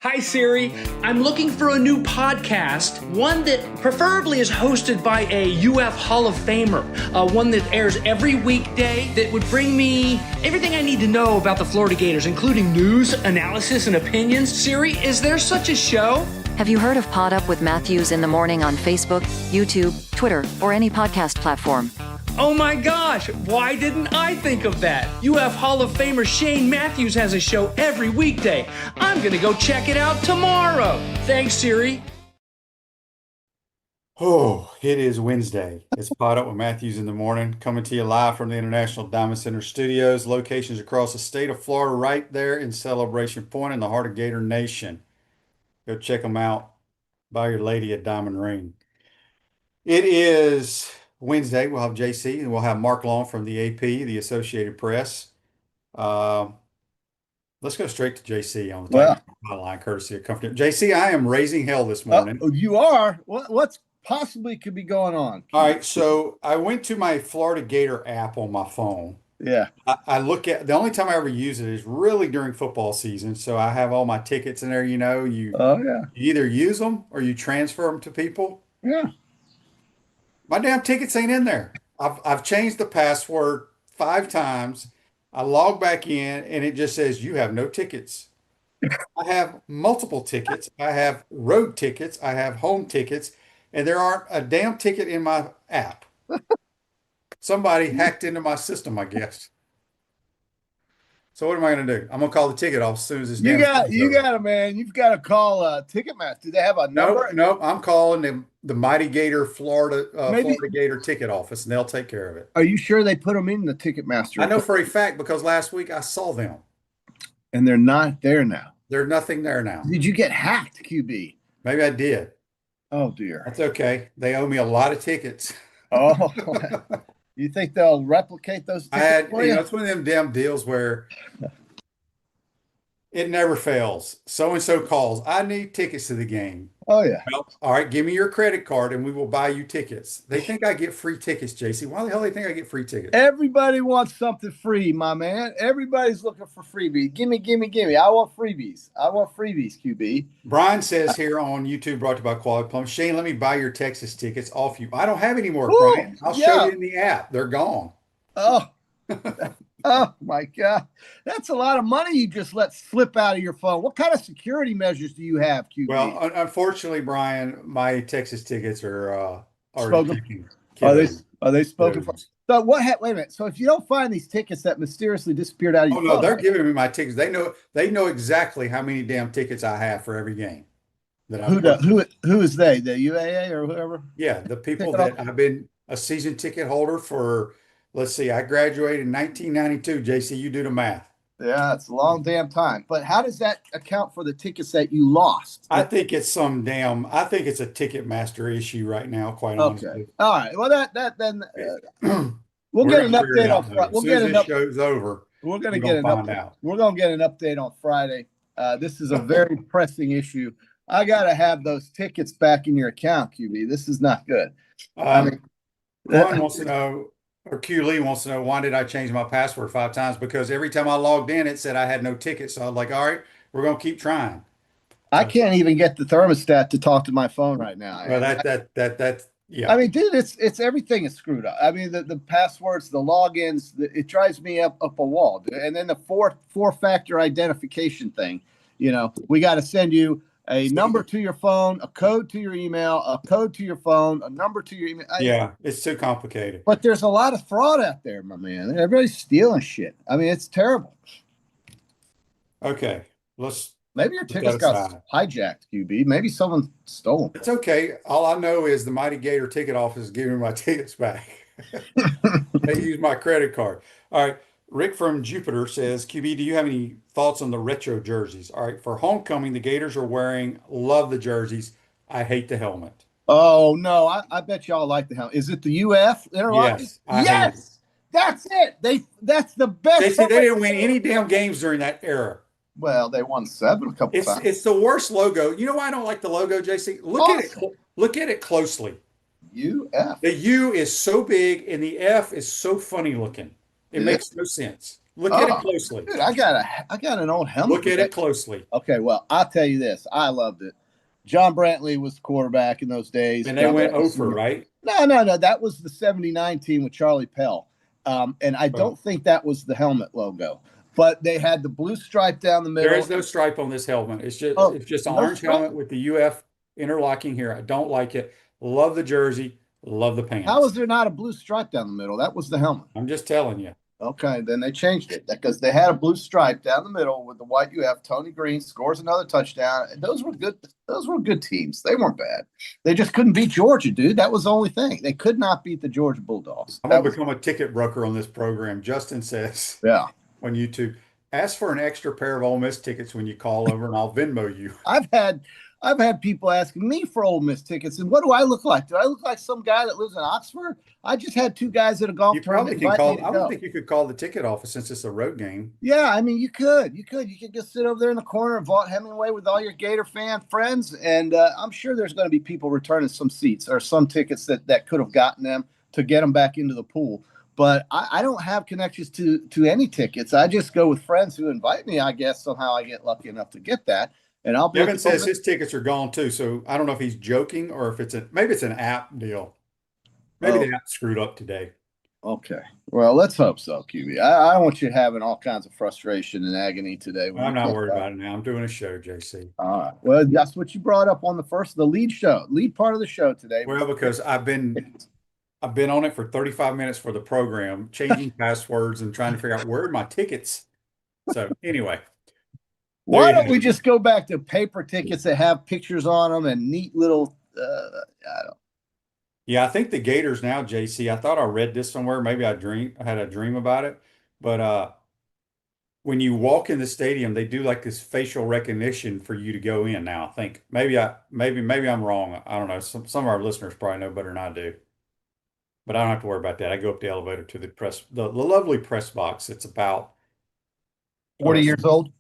Hi Siri, I'm looking for a new podcast, one that preferably is hosted by a UF Hall of Famer, one that airs every weekday that would bring me everything I need to know about the Florida Gators, including news, analysis, and opinions. Siri, is there such a show? Have you heard of PodUp with Matthews in the morning on Facebook, YouTube, Twitter, or any podcast platform? Oh my gosh, why didn't I think of that? UF Hall of Famer Shane Matthews has a show every weekday. I'm gonna go check it out tomorrow. Thanks, Siri. Oh, it is Wednesday. It's PodUp with Matthews in the morning, coming to you live from the International Diamond Center Studios, locations across the state of Florida, right there in Celebration Point in the heart of Gator Nation. Go check them out. Buy your lady a diamond ring. It is Wednesday. We'll have JC and we'll have Mark Long from the AP, the Associated Press. Let's go straight to JC on the hotline, courtesy of Comfort. JC, I am raising hell this morning. You are? What's possibly could be going on? All right, so I went to my Florida Gator app on my phone. Yeah. I look at the only time I ever use it is really during football season. So I have all my tickets in there. You either use them or you transfer them to people. Yeah. My damn tickets ain't in there. I've changed the password 5 times. I log back in and it just says you have no tickets. I have multiple tickets. I have road tickets. I have home tickets, and there aren't a damn ticket in my app. Somebody hacked into my system, I guess. So what am I going to do? I'm going to call the ticket off as soon as this You got to, man. You've got to call Ticketmaster. Do they have a number? No. I'm calling the Mighty Gator Florida Gator ticket office, and they'll take care of it. Are you sure they put them in the Ticketmaster? I know for a fact because last week I saw them. And they're not there now. There's nothing there now. Did you get hacked, QB? Maybe I did. Oh, dear. That's okay. They owe me a lot of tickets. Oh, you think they'll replicate those tickets for you? It's one of them damn deals where it never fails. So-and-so calls. I need tickets to the game. Oh, yeah. Well, all right, give me your credit card and we will buy you tickets. They think I get free tickets, JC. Why the hell do they think I get free tickets? Everybody wants something free, my man. Everybody's looking for freebies. Gimme. I want freebies. QB. Brian says here on YouTube, brought to you by Quality Plum. Shane, let me buy your Texas tickets off you. I don't have any more, Ooh, Brian. I'll show you in the app. They're gone. Oh. Oh my God. That's a lot of money you just let slip out of your phone. What kind of security measures do you have, QB? Well, unfortunately, Brian, my Texas tickets are spoken. Are they spoken for? So wait a minute. So if you don't find these tickets that mysteriously disappeared out of your phone. No, they're giving me my tickets. They know exactly how many damn tickets I have for every game. Who is they? The UAA or whoever? Yeah, the people that I've been a season ticket holder for. Let's see, I graduated in 1992. JC, you do the math. Yeah, it's a long damn time. But how does that account for the tickets that you lost? I think it's a Ticketmaster issue right now, quite honestly. Okay. All right. Well, then we'll get an update on Friday. As soon as this show's over, we're going to get an update. We're going to get an update on Friday. This is a very pressing issue. I got to have those tickets back in your account, QB. This is not good. Ron wants to know, or Q Lee wants to know, why did I change my password 5 times? Because every time I logged in, it said I had no tickets. So I was like, all right, we're going to keep trying. I can't even get the thermostat to talk to my phone right now. Well, yeah. I mean, dude, it's everything is screwed up. I mean, the passwords, the logins, it drives me up a wall. And then the four-factor identification thing. We got to send you a number to your phone, a code to your email, a code to your phone, a number to your email. Yeah, it's too complicated. But there's a lot of fraud out there, my man. Everybody's stealing shit. I mean, it's terrible. Okay, maybe your tickets got hijacked, QB. Maybe someone stole them. It's okay. All I know is the Mighty Gator ticket office is giving me my tickets back. They use my credit card. All right. Rick from Jupiter says, QB, do you have any thoughts on the retro jerseys? All right, for homecoming, the Gators are wearing, love the jerseys. I hate the helmet. Oh, no, I bet y'all like the helmet. Is it the UF? Yes. Yes, that's it. That's the best. They didn't win any damn games during that era. Well, they won 7 a couple times. It's the worst logo. You know why I don't like the logo, JC? Look at it closely. UF. The U is so big and the F is so funny looking. It makes no sense. Look at it closely. Dude, I got an old helmet. Look at it closely. Okay, well, I'll tell you this. I loved it. John Brantley was quarterback in those days. And they went over, right? No. That was the 79 team with Charlie Pell. And I don't think that was the helmet logo. But they had the blue stripe down the middle. There is no stripe on this helmet. It's just an orange helmet with the UF interlocking here. I don't like it. Love the jersey. Love the pants. How is there not a blue stripe down the middle? That was the helmet. I'm just telling you. Okay, then they changed it because they had a blue stripe down the middle with the white UF. Tony Green scores another touchdown. And those were good. Those were good teams. They weren't bad. They just couldn't beat Georgia, dude. That was the only thing. They could not beat the Georgia Bulldogs. I'm going to become a ticket broker on this program. Justin says on YouTube, ask for an extra pair of Ole Miss tickets when you call over and I'll Venmo you. I've had people asking me for Ole Miss tickets, and what do I look like? Do I look like some guy that lives in Oxford? I just had two guys at a golf tournament. I don't think you could call the ticket office since it's a road game. Yeah, I mean, you could just sit over there in the corner of Vaught Hemingway with all your Gator fan friends, and I'm sure there's going to be people returning some seats or some tickets that could have gotten them to get them back into the pool. But I don't have connections to any tickets. I just go with friends who invite me. I guess somehow I get lucky enough to get that. And Kevin says his tickets are gone too. So I don't know if he's joking or if maybe it's an app deal. Maybe the app screwed up today. Okay. Well, let's hope so, QB. I don't want you having all kinds of frustration and agony today. I'm not worried about it now. I'm doing a show, JC. All right. Well, that's what you brought up on the lead part of the show today. Well, because I've been on it for 35 minutes for the program, changing passwords and trying to figure out where are my tickets. So anyway. Why don't we just go back to paper tickets that have pictures on them and neat little Yeah, I think the Gators now, JC, I thought I read this somewhere. Maybe I had a dream about it. But when you walk in the stadium, they do like this facial recognition for you to go in now. I think maybe I'm wrong. I don't know. Some of our listeners probably know better than I do. But I don't have to worry about that. I go up the elevator to the lovely press box. It's about 40 years old.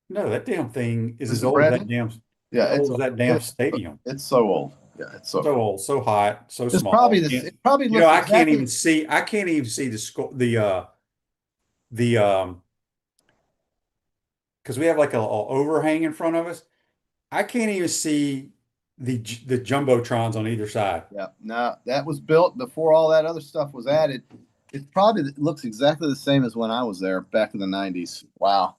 No, that damn thing is as old as that damn stadium. It's so old. Yeah, it's so old, so hot, so small. It probably looks I can't even see the score because we have like a overhang in front of us. I can't even see the jumbotrons on either side. Yeah, no, that was built before all that other stuff was added. It probably looks exactly the same as when I was there back in the 90s. Wow.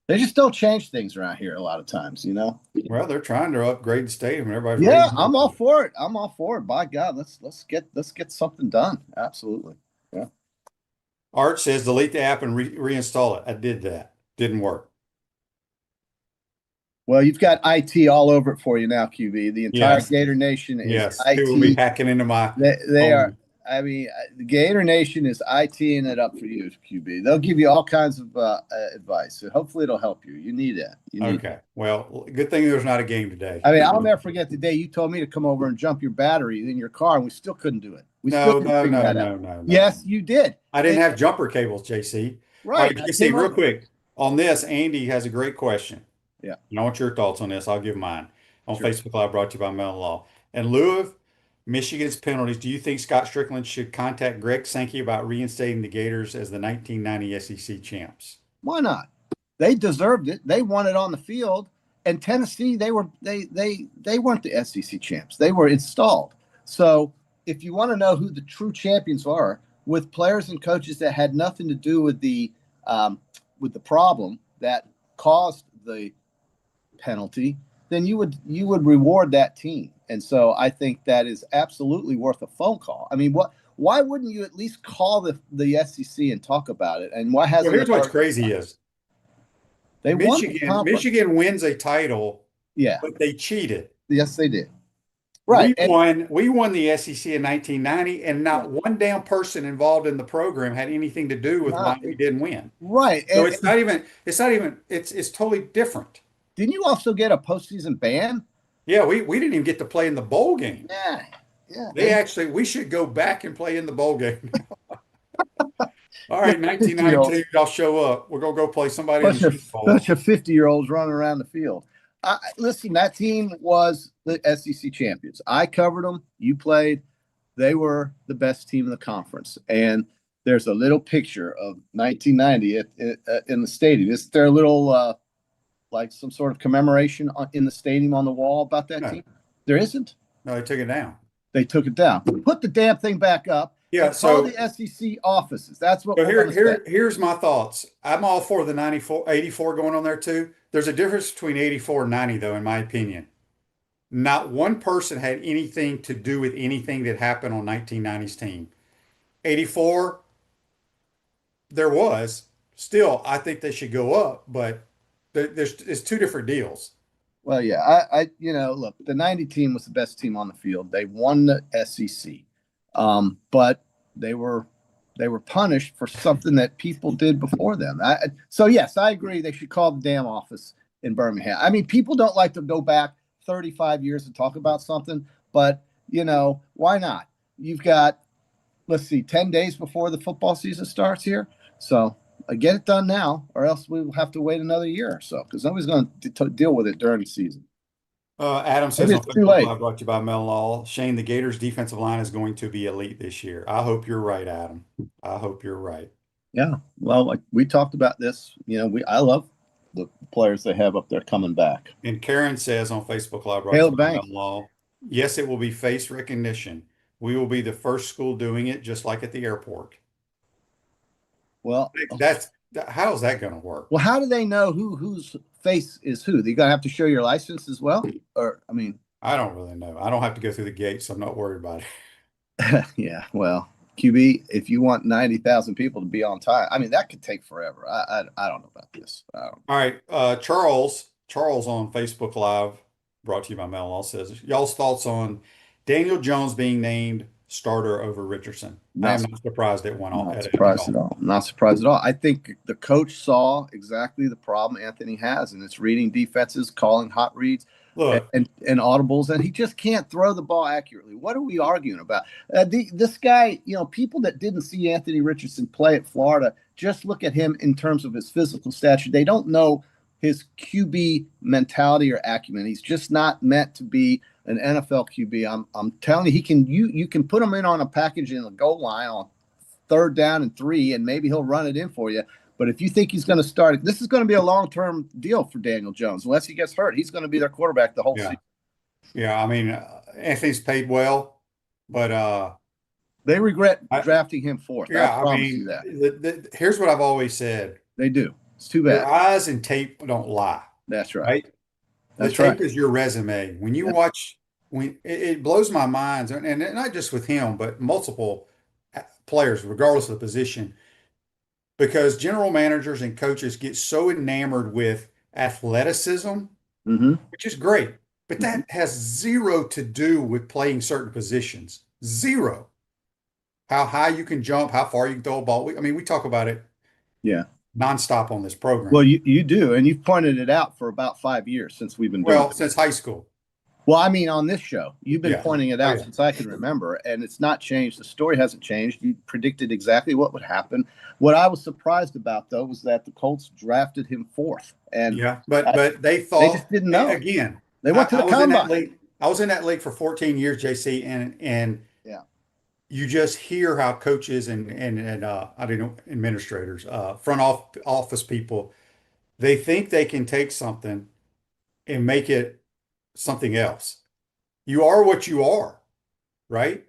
They just don't change things around here a lot of times, you know. Well, they're trying to upgrade the stadium. Everybody's I'm all for it. I'm all for it. By God, let's get something done. Absolutely. Yeah. Art says delete the app and reinstall it. I did that. Didn't work. Well, you've got IT all over it for you now, QB. The entire Gator Nation is IT. People will be hacking into my. They are. I mean, the Gator Nation is ITing it up for you, QB. They'll give you all kinds of advice. So hopefully it'll help you. You need that. Okay. Well, good thing there's not a game today. I mean, I'll never forget the day you told me to come over and jump your battery in your car, and we still couldn't do it. No. Yes, you did. I didn't have jumper cables, JC. Right. You see, real quick on this, Andy has a great question. Yeah. And I want your thoughts on this. I'll give mine. On Facebook Live, brought to you by Mellon Law. In lieu of Michigan's penalties, do you think Scott Strickland should contact Greg Sankey about reinstating the Gators as the 1990 SEC champs? Why not? They deserved it. They won it on the field. And Tennessee, they weren't the SEC champs. They were installed. So if you want to know who the true champions are, with players and coaches that had nothing to do with the problem that caused the penalty, then you would reward that team. And so I think that is absolutely worth a phone call. I mean, why wouldn't you at least call the SEC and talk about it? And why hasn't? Here's what's crazy is Michigan wins a title, but they cheated. Yes, they did. Right. We won the SEC in 1990, and not one damn person involved in the program had anything to do with why we didn't win. Right. So it's totally different. Didn't you also get a postseason ban? Yeah, we didn't even get to play in the bowl game. Yeah. We should go back and play in the bowl game. All right, 1992, I'll show up. We're going to go play somebody in the bowl. Bunch of 50-year-olds running around the field. Listen, that team was the SEC champions. I covered them. You played. They were the best team in the conference. And there's a little picture of 1990 in the stadium. Is there a little like some sort of commemoration in the stadium on the wall about that No, team? There isn't. no, they took it down. They took it down. Put the damn thing back up Yeah, and call so the SEC offices. That's what so we're going to say. here's my thoughts. I'm all for the 94, 84 going on there too. There's a difference between 84 and 90 though, in my opinion. Not one person had anything to do with anything that happened on 1990's team. 84, there was. Still, I think they should go up, but it's two different deals. Well, yeah, look, the 90 team was the best team on the field. They won the SEC. But they were punished for something that people did before them. So yes, I agree. They should call the damn office in Birmingham. I mean, people don't like to go back 35 years and talk about something, but why not? You've got, let's see, 10 days before the football season starts here. So get it done now, or else we will have to wait another year or so because nobody's going to deal with it during the season. Adam says Maybe on it's too Facebook late. Live, brought to you by Mel Law. Shane, the Gators defensive line is going to be elite this year. I hope you're right, Adam. I hope you're right. Yeah. Well, like we talked about this, I love the players they have up there coming back. And Karen says on Facebook Live, brought to Caleb you by Banks. Mel Law, yes, it will be face recognition. We will be the first school doing it, just like at the airport. Well, How's that going to work? well, how do they know whose face is who? They're gonna have to show your license as well, or I mean, I don't really know. I don't have to go through the gate, so I'm not worried about it. yeah. Well, QB, if you want 90,000 people to be on time, I mean that could take forever. I don't know about this. All right, Charles on Facebook Live, brought to you by Mel Law, says y'all's thoughts on Daniel Jones being named starter over Richardson. I'm not surprised it went on. Not surprised at all. Not surprised at all. I think the coach saw exactly the problem Anthony has, and it's reading defenses, calling hot reads, Look, and audibles, and he just can't throw the ball accurately. What are we arguing about? This guy, people that didn't see Anthony Richardson play at Florida, just look at him in terms of his physical stature. They don't know his QB mentality or acumen. He's just not meant to be an NFL QB. I'm telling you, you can put him in on a package in the goal line on 3rd down and 3, and maybe he'll run it in for you. But if you think he's going to start, this is going to be a long-term deal for Daniel Jones. Unless he gets hurt, he's going to be their quarterback the whole season. Yeah, I mean, Anthony's paid well, but they regret drafting him 4th. yeah, I promise you that. Here's what I've always said. They do. It's too bad. Your eyes and tape don't lie. That's right. Right? That's the tape right. is your resume. When you watch, it blows my mind, and not just with him, but multiple players, regardless of the position, because general managers and coaches get so enamored with athleticism, which is great, but that has zero to do with playing certain positions. Zero. How high you can jump, how far you can throw a ball. I mean, we talk about it. Yeah. Nonstop on this program. Well, you do, and you've pointed it out for about 5 years since we've been doing it. Since high school. Well, I mean, on this show, you've been Yeah. pointing it out since I can remember, and it's not changed. The story hasn't changed. You predicted exactly what would happen. What I was surprised about, though, was that the Colts drafted him 4th, and but they thought they just didn't know. Again, They went to the combine. I was in that league for 14 years, JC, and yeah, you just hear how coaches and I don't know, administrators, front office people, they think they can take something and make it something else. You are what you are, right?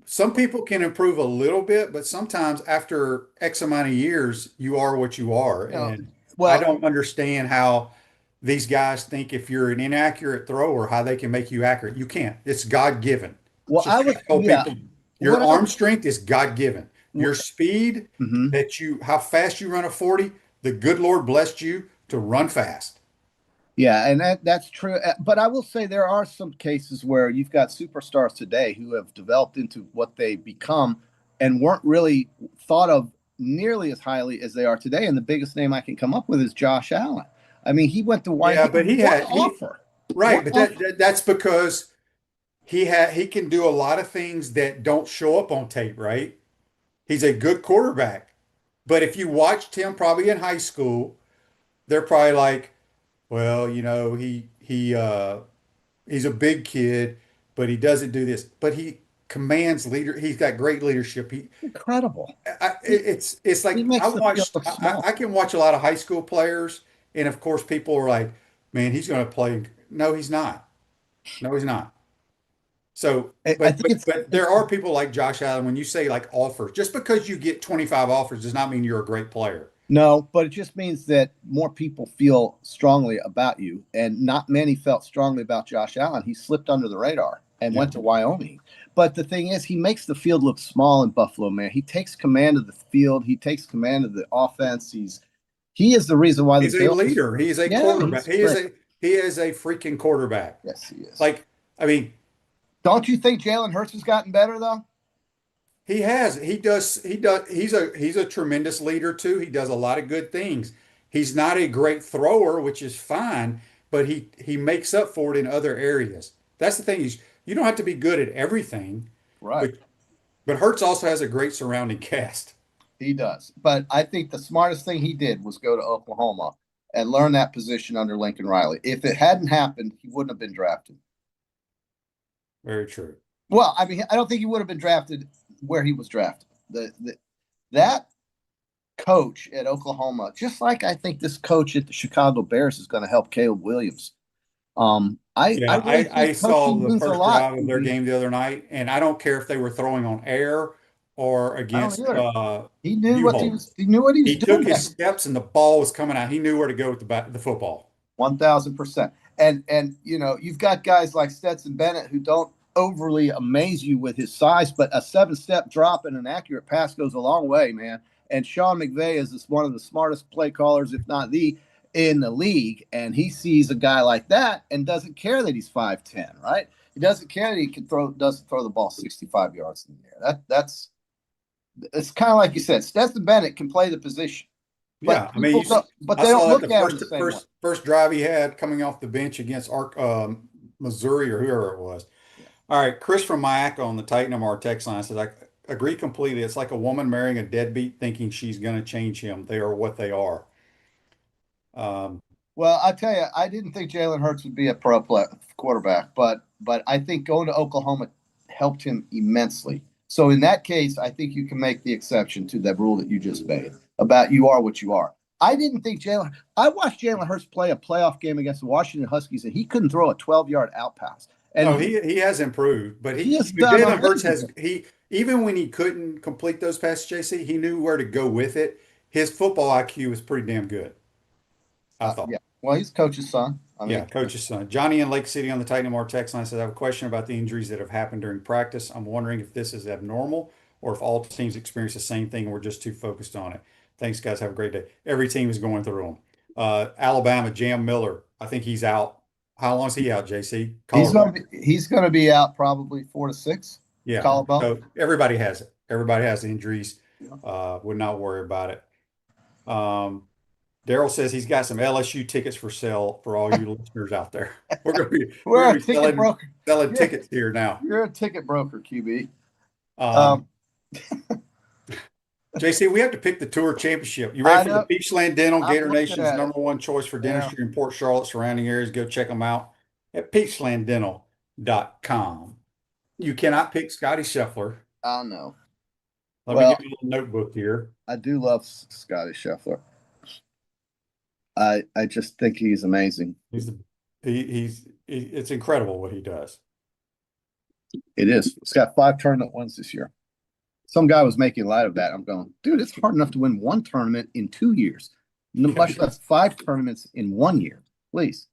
Some people can improve a little bit, but sometimes after X amount of years, you are what you are. And I don't understand how these guys think if you're an inaccurate thrower, how they can make you accurate. You can't. It's God-given. Well, So I would tell people, your arm strength is God-given. Your speed, how fast you run a 40, the good Lord blessed you to run fast. Yeah, and that's true. But I will say there are some cases where you've got superstars today who have developed into what they become and weren't really thought of nearly as highly as they are today. And the biggest name I can come up with is Josh Allen. I mean, he went to White. Yeah, but Right, but that's because he can do a lot of things that don't show up on tape, right? He's a good quarterback. But if you watched him probably in high school, they're probably like, well, he's a big kid, but he doesn't do this. But commands leader. He's got great leadership. Incredible. It's like He makes the field look small. I can watch a lot of high school players, and of course people are like, man, he's going to play. No, he's not. No, he's not. So, I think but there are people like Josh Allen. When you say like offers, just because you get 25 offers does not mean you're a great player. no, but it just means that more people feel strongly about you, and not many felt strongly about Josh Allen. He slipped under the radar and went to Wyoming. But the thing is, he makes the field look small in Buffalo, man. He takes command of the field. He takes command of the offense. He is the reason why He's a leader. He is a quarterback. He is a freaking quarterback. Yes, he is. Like, I mean, don't you think Jalen Hurts has gotten better though? he has. He does. He's a tremendous leader too. He does a lot of good things. He's not a great thrower, which is fine, but he makes up for it in other areas. That's the thing, is you don't have to be good at everything. Right. But Hurts also has a great surrounding cast. He does. But I think the smartest thing he did was go to Oklahoma and learn that position under Lincoln Riley. If it hadn't happened, he wouldn't have been drafted. Very true. Well, I mean, I don't think he would have been drafted where he was drafted. That coach at Oklahoma, just like I think this coach at the Chicago Bears is going to help Caleb Williams. I saw the first drive of their game the other night, and I don't care if they were throwing on air or against he knew what he was doing. He took his steps and the ball was coming out. He knew where to go with the football. 1,000%. And you know, you've got guys like Stetson Bennett who don't overly amaze you with his size, but a 7-step drop and an accurate pass goes a long way, man. And Sean McVay is one of the smartest play callers, if not the, in the league. And he sees a guy like that and doesn't care that he's 5'10", right? He doesn't care that he doesn't throw the ball 65 yards in the air. It's kind of like you said, Stetson Bennett can play the position. But, yeah, I mean, but they don't look at the first drive he had coming off the bench against Missouri or whoever it was. Yeah. All right, Chris from Mayaca on the Titan MR text line says, I agree completely. It's like a woman marrying a deadbeat thinking she's going to change him. They are what they are. Well, I tell you, I didn't think Jalen Hurts would be a pro quarterback, but I think going to Oklahoma helped him immensely. So in that case, I think you can make the exception to that rule that you just made about you are what you are. I didn't think I watched Jalen Hurts play a playoff game against the Washington Huskies, and he couldn't throw a 12-yard out pass. And no, he has improved, but Jalen Hurts even when he couldn't complete those passes, JC, he knew where to go with it. His football IQ was pretty damn good, I thought. Yeah. Well, he's coach's son. Coach's son. Johnny in Lake City on the Titan MR text line says, I have a question about the injuries that have happened during practice. I'm wondering if this is abnormal or if all teams experience the same thing and we're just too focused on it. Thanks, guys. Have a great day. Every team is going through them. Alabama, Jam Miller, I think he's out. How long is he out, JC? He's going to be out probably 4 to 6. Yeah. So everybody has it. Everybody has injuries. Would not worry about it. Daryl says he's got some LSU tickets for sale for all you listeners out there. We're going to be selling tickets here now. You're a ticket broker, QB. JC, we have to pick the Tour Championship. You ready for the Peachland Dental, Gator Nation's #1 choice for dentistry in Port Charlotte, surrounding areas? Go check them out at peachlanddental.com. You cannot pick Scotty Scheffler. I know. Let me get you a notebook here. I do love Scotty Scheffler. I just think he's amazing. It's incredible what he does. It is. He's got 5 tournament wins this year. Some guy was making light of that. I'm going, dude, it's hard enough to win 1 tournament in 2 years. Much less 5 tournaments in 1 year. Please.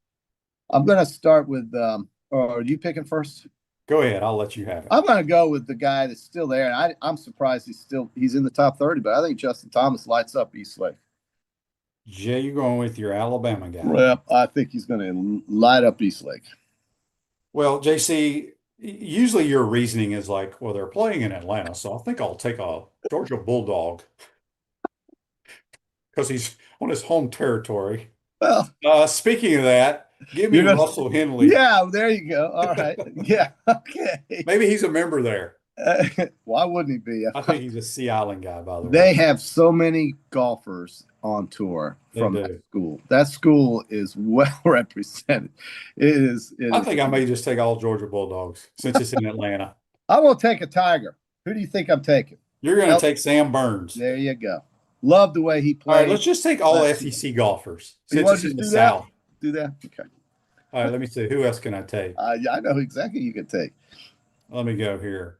I'm going to start with, are you picking first? Go ahead. I'll let you have it. I'm going to go with the guy that's still there. And I'm surprised he's in the top 30, but I think Justin Thomas lights up East Lake. Jay, you're going with your Alabama guy. Well, I think he's going to light up East Lake. Well, JC, usually your reasoning is like, well, they're playing in Atlanta, so I think I'll take a Georgia Bulldog because he's on his home territory. Well, speaking of that, give me Russell Henley. Yeah, there you go. All right. Yeah. Okay. Maybe he's a member there. Why wouldn't he be? I think he's a Sea Island guy, by the way. They have so many golfers on tour from that school. That school is well represented. It is. I think I may just take all Georgia Bulldogs since it's in Atlanta. I'm going to take a Tiger. Who do you think I'm taking? You're going to take Sam Burns. There you go. Love the way he All right, played. let's just take all SEC golfers You since want it's to in just the do South. that? Do that? Okay. All right, let me see. Who else can I take? Yeah, I know exactly you can take. Let me go here.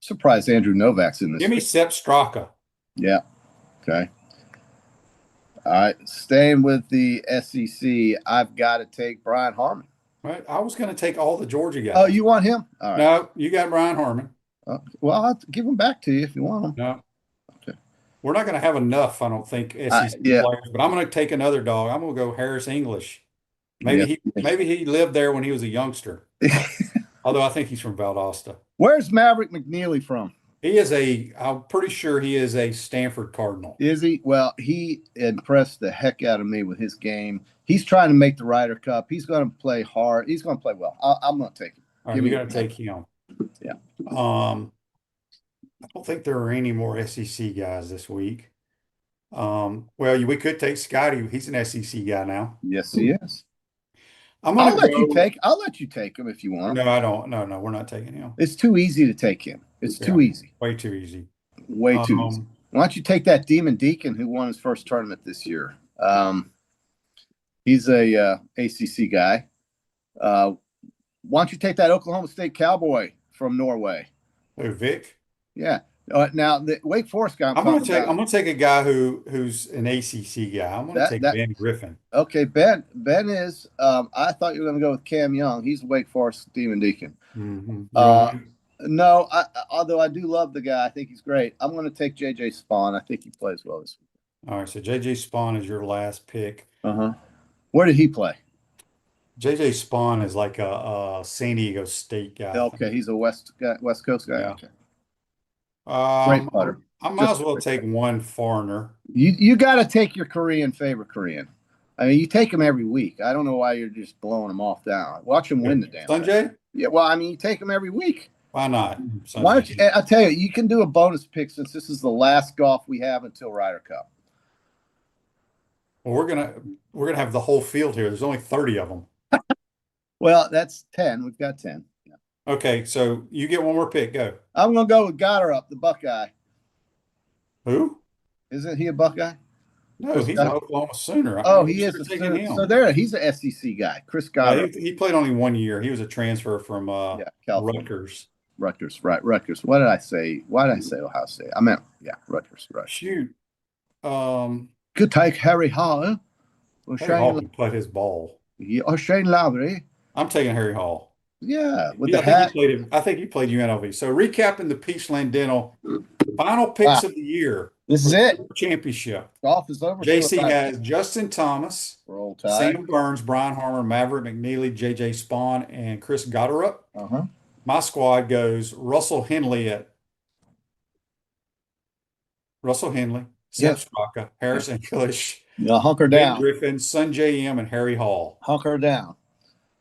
Surprised Andrew Novak's in this. Give me Sepp Straka. Yeah. Okay. All right. Staying with the SEC, I've got to take Brian Harmon. Right. I was going to take all the Georgia guys. Oh, you want him? All right. No, you got Brian Harmon. Well, I'll have to give him back to you if you want him. No. Okay. We're not going to have enough, I don't think, SEC players, but I'm going to take another dog. I'm going to go Harris English. Maybe he lived there when he was a youngster. Although I think he's from Valdosta. Where's Maverick McNeely from? I'm pretty sure he is a Stanford Cardinal. Is he? Well, he impressed the heck out of me with his game. He's trying to make the Ryder Cup. He's going to play hard. He's going to play well. I'm going to take him. All right, you got to take him. Yeah. I don't think there are any more SEC guys this week. Well, we could take Scotty. He's an SEC guy now. Yes, he is. I'll let you take him if you want. No, I don't. No, we're not taking him. It's too easy to take him. It's too easy. Way too easy. Way too easy. Why don't you take that Demon Deacon who won his first tournament this year? He's a ACC guy. Why don't you take that Oklahoma State Cowboy from Norway? Who, Vic? Yeah. Now the Wake Forest guy. I'm going to take a guy who's an ACC guy. I'm going to take Ben Griffin. Okay, Ben is. I thought you were going to go with Cam Young. He's Wake Forest Demon Deacon. Mm-hmm. No, although I do love the guy, I think he's great. I'm going to take JJ Spawn. I think he plays well this week. All right, so JJ Spawn is your last pick. Where did he play? JJ Spawn is like a San Diego State guy. Okay, he's a West Coast guy. Yeah. Okay. Great putter. I might as well take one foreigner. You got to take your favorite Korean. I mean, you take them every week. I don't know why you're just blowing them off down. Watch them win the damn thing. Sanjay? Yeah, well, I mean, you take them every week. Why not? Sanjay? Why don't you? I tell you, you can do a bonus pick since this is the last golf we have until Ryder Cup. Well, we're gonna have the whole field here. There's only 30 of them. Well, that's 10. We've got 10. Yeah. Okay, so you get one more pick. Go. I'm gonna go with Gator, the Buckeye. Who? Isn't he a Buckeye? No, he's an Oklahoma Sooner. He is a Sooner. So he's an SEC guy. Chris Gator. He played only 1 year. He was a transfer from Rutgers. Rutgers, right? Rutgers. What did I say? Why did I say Ohio State? I meant Rutgers. Right. Shoot. Could take Harry Hall. Or Harry Hall can putt his ball. Or Shane Lowry. I'm taking Harry Hall. Yeah, with the hat. I think he played UNLV. So recapping the Peachland Dental final picks of the year. This is it. Championship. Golf is over. JC has Justin Thomas, Roll Tide, Sam Burns, Brian Harmon, Maverick McNeely, JJ Spawn, and Chris Gator. My squad goes Russell Henley, Seth Straka, Harris English, hunker down, Ben Griffin, Sanjay M, and Harry Hall. Hunker down.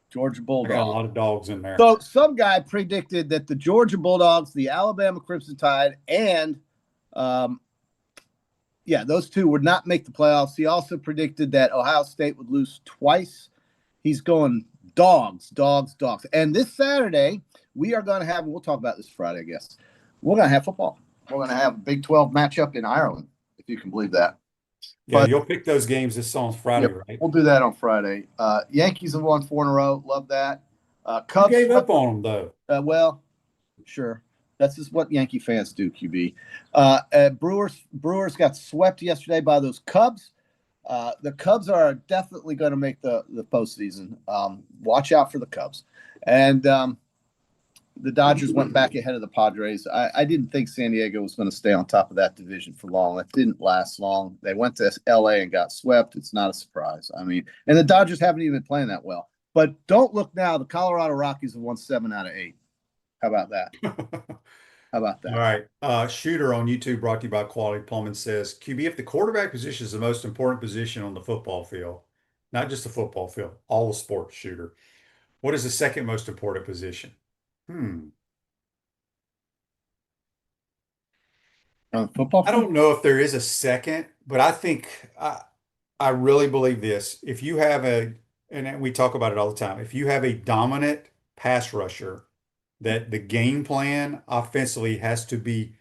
Georgia Bulldogs. I got a lot of dogs in there. So some guy predicted that the Georgia Bulldogs, the Alabama Crimson Tide, and those two would not make the playoffs. He also predicted that Ohio State would lose twice. He's going dogs. And this Saturday, we are going to have, we'll talk about this Friday, I guess. We're going to have football. We're going to have a Big 12 matchup in Ireland, if you can believe that. Yeah, you'll pick those games this on Friday, right? We'll do that on Friday. Yankees have won 4 in a row. Love that. Cubs you gave up on them, though. Well, sure. That's just what Yankee fans do, QB. Brewers got swept yesterday by those Cubs. The Cubs are definitely going to make the postseason. Watch out for the Cubs. And the Dodgers went back ahead of the Padres. I didn't think San Diego was going to stay on top of that division for long. It didn't last long. They went to LA and got swept. It's not a surprise. I mean, and the Dodgers haven't even been playing that well. But don't look now. The Colorado Rockies have won 7 out of 8. How about that? How about that? All right. Shooter on YouTube, brought to you by Quality Plumbing, says, QB, if the quarterback position is the most important position on the football field, not just the football field, all the sports, Shooter, what is the second most important position? On football field? I don't know if there is a second, but I think I really believe this. If you have and we talk about it all the time, if you have a dominant pass rusher, that the game plan offensively has to be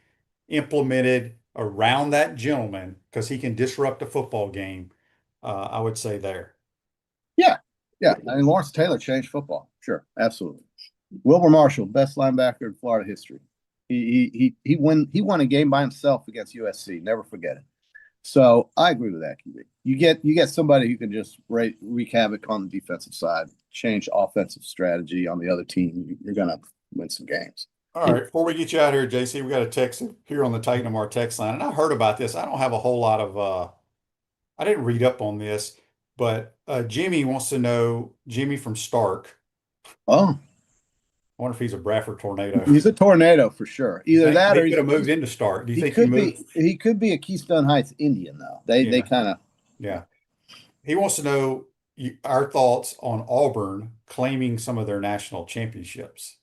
implemented around that gentleman because he can disrupt a football game. I would say there. Yeah. Yeah. I mean, Lawrence Taylor changed football. Sure. Absolutely. Wilbur Marshall, best linebacker in Florida history. He won a game by himself against USC. Never forget it. So I agree with that, QB. You get somebody who can just wreak havoc on the defensive side, change offensive strategy on the other team. You're gonna win some games. All right, before we get you out here, JC, we got a text here on the Titan of our text line, and I heard about this. I don't have a whole lot of I didn't read up on this, but Jimmy wants to know, Jimmy from Stark. Oh, I wonder if he's a Bradford Tornado. he's a tornado for sure. Either that or he could have moved into Stark. Do you think could he moved? he could be a Keystone Heights Indian though. They kind of Yeah. He wants to know our thoughts on Auburn claiming some of their national championships.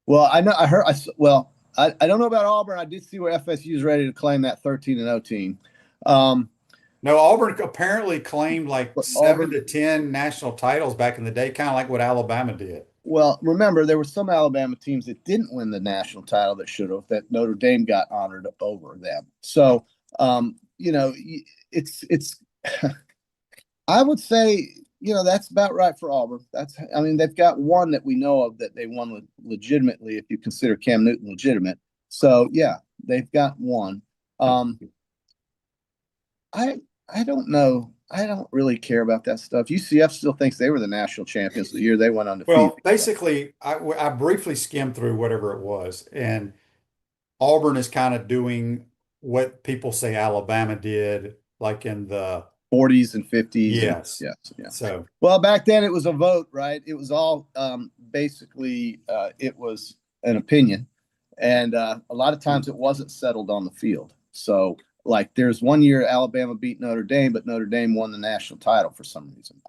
Well, I know I don't know about Auburn. I did see where FSU is ready to claim that 13-0 team. No, Auburn apparently claimed like 7 Auburn, to 10 national titles back in the day, kind of like what Alabama did. Well, remember, there were some Alabama teams that didn't win the national title that should have, that Notre Dame got honored over them. So, it's I would say, that's about right for Auburn. They've got one that we know of that they won legitimately, if you consider Cam Newton legitimate. So, yeah, they've got one. I don't know. I don't really care about that stuff. UCF still thinks they were the national champions the year they went undefeated. Well, basically, I briefly skimmed through whatever it was, and Auburn is kind of doing what people say Alabama did, like in the 40s and 50s. Yes. Yes. So, well, back then it was a vote, right? It was all basically it was an opinion, and a lot of times it wasn't settled on the field. So, like, there's one year Alabama beat Notre Dame, but Notre Dame won the national title for some reason.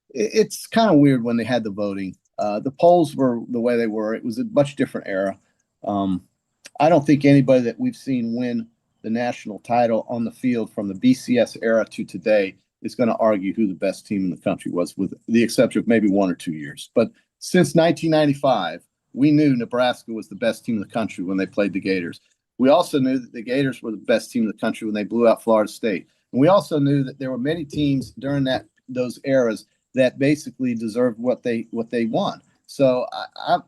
It's kind of weird when they had the voting. The polls were the way they were. It was a much different era. I don't think anybody that we've seen win the national title on the field from the BCS era to today is going to argue who the best team in the country was, with the exception of maybe 1 or 2 years. But since 1995, we knew Nebraska was the best team in the country when they played the Gators. We also knew that the Gators were the best team in the country when they blew out Florida State. And we also knew that there were many teams during those eras that basically deserved what they won. So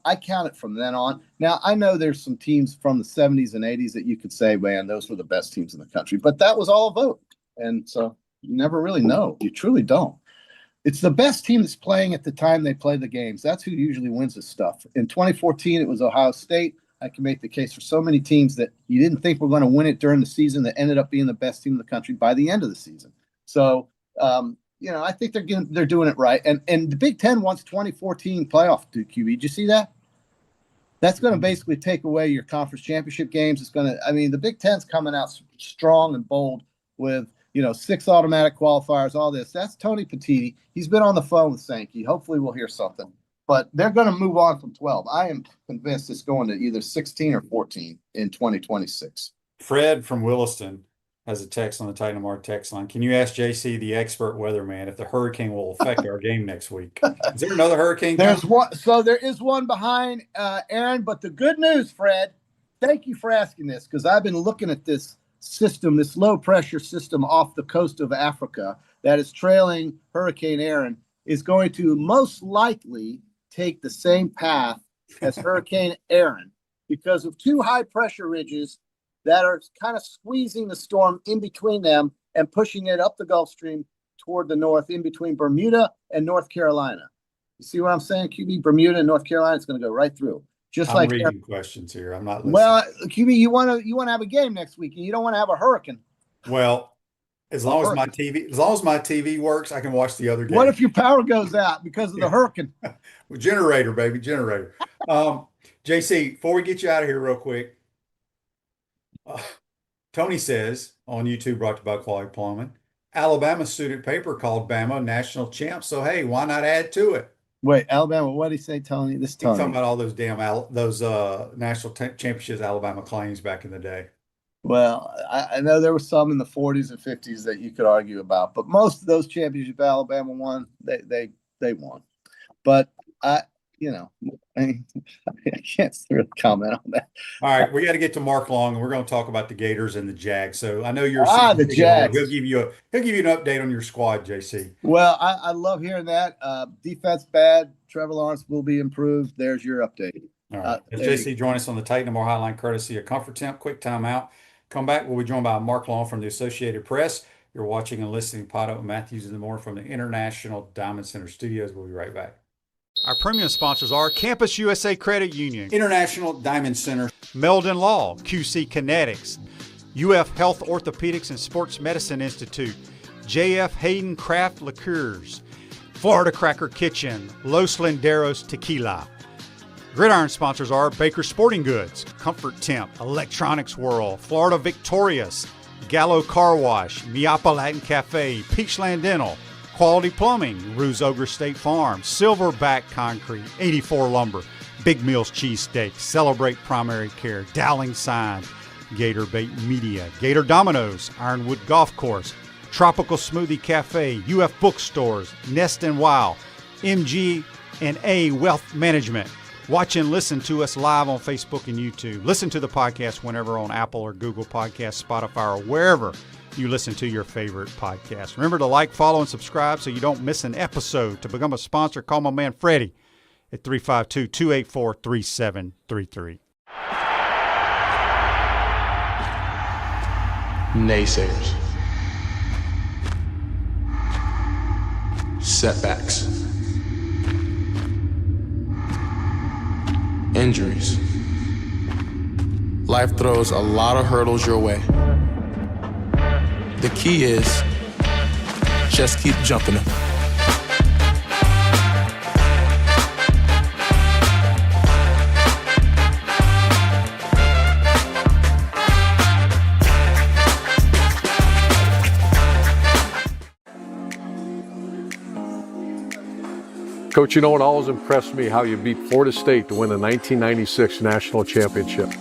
I count it from then on. Now, I know there's some teams from the 70s and 80s that you could say, man, those were the best teams in the country. But that was all a vote. And so you never really know. You truly don't. It's the best team that's playing at the time they play the games. That's who usually wins this stuff. In 2014, it was Ohio State. I can make the case for so many teams that you didn't think were going to win it during the season that ended up being the best team in the country by the end of the season. So, I think they're doing it right. And the Big Ten wants 2014 playoff to QB. Did you see that? That's going to basically take away your conference championship games. It's going to, the Big Ten's coming out strong and bold with, 6 automatic qualifiers, all this. That's Tony Petitti. He's been on the phone with Sankey. Hopefully we'll hear something. But they're going to move on from 12. I am convinced it's going to either 16 or 14 in 2026. Fred from Williston has a text on the Titan Mart text line. Can you ask JC, the expert weatherman, if the hurricane will affect our game next week? Is there another hurricane? There's one. So there is one behind Aaron. But the good news, Fred, thank you for asking this, because I've been looking at this system, this low pressure system off the coast of Africa that is trailing Hurricane Aaron, is going to most likely take the same path as Hurricane Aaron because of 2 high pressure ridges that are kind of squeezing the storm in between them and pushing it up the Gulf Stream toward the north, in between Bermuda and North Carolina. You see what I'm saying, QB? Bermuda and North Carolina, it's going to go right through. Just I'm like reading Aaron. Questions here. I'm not listening. Well, QB, you want to have a game next week, and you don't want to have a hurricane. Well, as long as my TV works, I can watch the other game. What if your power goes out because of the hurricane? Well, generator, baby, generator. JC, before we get you out of here real quick, Tony says on YouTube, brought to you by Quality Plumbing, Alabama student paper called Bama national champ. So, hey, why not add to it? Wait, Alabama, what did he say, Tony? This He's Tony. talking about all those national championships Alabama claims back in the day. Well, I know there were some in the 40s and 50s that you could argue about, but most of those championships Alabama won, they won. but I, you know, I can't really comment on that. All right, we got to get to Mark Long, and we're going to talk about the Gators and the Jags. So I know you're a The season ticket holder. Jags. He'll give you an update on your squad, JC. Well, I love hearing that. Defense bad. Trevor Lawrence will be improved. There's your update. All right. As JC join us on the Titan More Hotline, courtesy of Comfort Temp. Quick timeout. Come back. We'll be joined by Mark Long from the Associated Press. You're watching and listening to PodUp with Matthews in the Morning from the International Diamond Center Studios. We'll be right back. Our premium sponsors are Campus USA Credit Union, International Diamond Center, Meldon Law, QC Kinetics, UF Health Orthopedics and Sports Medicine Institute, JF Hayden Craft Liqueurs, Florida Cracker Kitchen, Los Linderos Tequila. Gridiron sponsors are Baker Sporting Goods, Comfort Temp, Electronics World, Florida Victorious, Gallo Car Wash, Miapa Latin Cafe, Peachland Dental, Quality Plumbing, Ruse Ogre State Farm, Silverback Concrete, 84 Lumber, Big Mills Cheesesteak, Celebrate Primary Care, Dowling Signs, Gator Bait Media, Gator Dominoes, Ironwood Golf Course, Tropical Smoothie Cafe, UF Bookstores, Nest and Wow, MG and A Wealth Management. Watch and listen to us live on Facebook and YouTube. Listen to the podcast whenever on Apple or Google Podcasts, Spotify, or wherever you listen to your favorite podcast. Remember to like, follow, and subscribe so you don't miss an episode. To become a sponsor, call my man Freddie at 352-284-3733. Naysayers. Setbacks. Injuries. Life throws a lot of hurdles your way. The key is just keep jumping them. Coach, you know, it always impressed me how you beat Florida State to win the 1996 National Championship.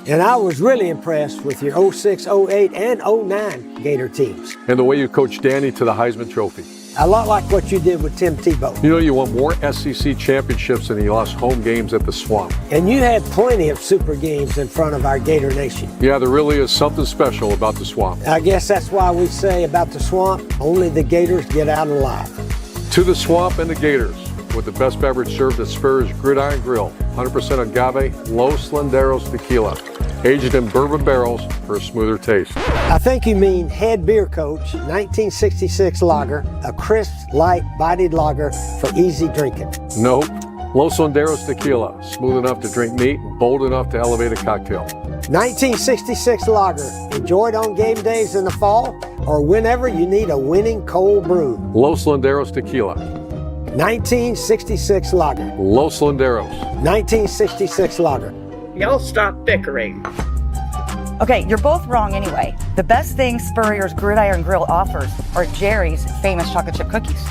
And I was really impressed with your 06, 08, and 09 Gator teams. And the way you coached Danny to the Heisman Trophy. A lot like what you did with Tim Tebow. You know, you won more SEC championships than you lost home games at the Swamp. And you had plenty of super games in front of our Gator Nation. Yeah, there really is something special about the Swamp. I guess that's why we say about the Swamp, only the Gators get out alive. To the Swamp and the Gators, with the best beverage served at Spur's Gridiron Grill, 100% agave Los Linderos Tequila, aged in bourbon barrels for a smoother taste. I think you mean Head Beer Coach 1966 lager, a crisp, light, bodied lager for easy drinking. Nope. Los Linderos Tequila, smooth enough to drink neat, bold enough to elevate a cocktail. 1966 lager, enjoyed on game days in the fall or whenever you need a winning cold brew. Los Linderos Tequila. 1966 lager. Los Linderos. 1966 lager. Y'all stop bickering. Okay, you're both wrong anyway. The best thing Spurrier's Gridiron Grill offers are Jerry's famous chocolate chip cookies.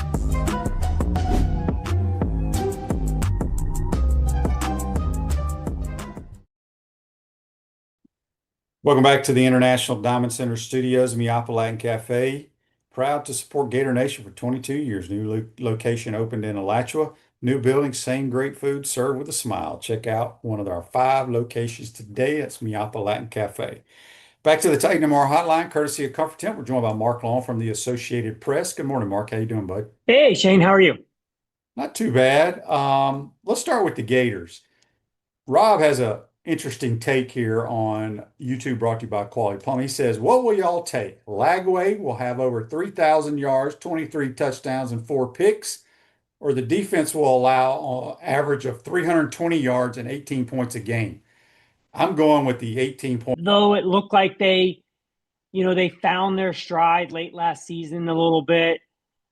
Welcome back to the International Diamond Center Studios, Miapa Latin Cafe. Proud to support Gator Nation for 22 years. New location opened in Alachua. New building, same great food, served with a smile. Check out one of our 5 locations today. That's Miapa Latin Cafe. Back to the Titan Tomorrow Hotline, courtesy of Comfort Temp. We're joined by Mark Long from the Associated Press. Good morning, Mark. How you doing, bud? Hey, Shane, how are you? Not too bad. Let's start with the Gators. Rob has a interesting take here on YouTube, brought to you by Quality Plumbing. He says, what will y'all take? Lagway will have over 3,000 yards, 23 touchdowns, and 4 picks, or the defense will allow an average of 320 yards and 18 points a game? I'm going with the 18 points. Though it looked like they found their stride late last season a little bit.